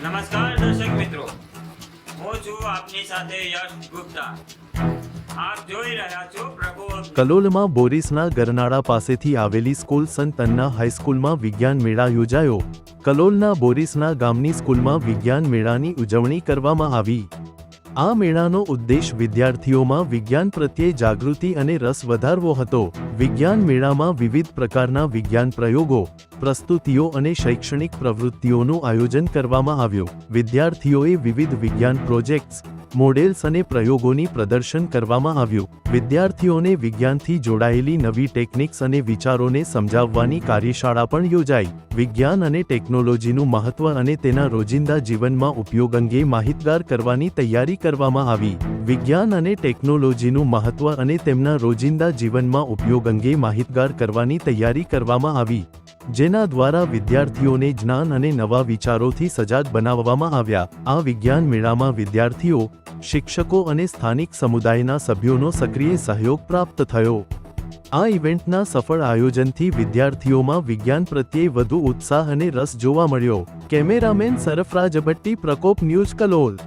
નમસ્કાર દર્શક મિત્રો, હું છું આપની સાથે યશ ગુપ્તા. આપ જોઈ રહ્યા છો પ્રભુ. કલોલમાં બોરીસના ગરનાળા પાસેથી આવેલી સ્કૂલ સંત અન્ના હાઈસ્કૂલમાં વિજ્ઞાન મેળા યોજાયો. કલોલના બોરીસના ગામની સ્કૂલમાં વિજ્ઞાન મેળાની ઉજવણી કરવામાં આવી. આ મેળાનો ઉદ્દેશ વિદ્યાર્થીઓમાં વિજ્ઞાન પ્રત્યે જાગૃતિ અને રસ વધારવો હતો. વિજ્ઞાન મેળામાં વિવિધ પ્રકારના વિજ્ઞાન પ્રયોગો, પ્રસ્તુતિઓ અને શૈક્ષણિક પ્રવૃત્તિઓનું આયોજન કરવામાં આવ્યું. વિદ્યાર્થીઓએ વિવિધ વિજ્ઞાન પ્રોજેક્ટ્સ, મોડેલ્સ અને પ્રયોગોની પ્રદર્શન કરવામાં આવ્યું. વિદ્યાર્થીઓને વિજ્ઞાનથી જોડાયેલી નવી ટેકનિક્સ અને વિચારોને સમજાવવાની કાર્યશાળા પણ યોજાઈ. વિજ્ઞાન અને ટેકનોલોજીનું મહત્વ અને તેના રોજિંદા જીવનમાં ઉપયોગ અંગે માહિતગાર કરવાની તૈયારી કરવામાં આવી. વિજ્ઞાન અને ટેકનોલોજીનું મહત્વ અને તેમના રોજિંદા જીવનમાં ઉપયોગ અંગે માહિતગાર કરવાની તૈયારી કરવામાં આવી, જેના દ્વારા વિદ્યાર્થીઓને જ્ઞાન અને નવા વિચારોથી સજાગ બનાવવામાં આવ્યા. આ વિજ્ઞાન મેળામાં વિદ્યાર્થીઓ, શિક્ષકો અને સ્થાનિક સમુદાયના સભ્યોનો સક્રિય સહયોગ પ્રાપ્ત થયો. આ ઇવેન્ટના સફળ આયોજનથી વિદ્યાર્થીઓમાં વિજ્ઞાન પ્રત્યે વધુ ઉત્સાહ અને રસ જોવા મળ્યો. કેમેરામેન સરફરાજ ભટ્ટી, પ્રકોપ ન્યૂઝ, કલોલ.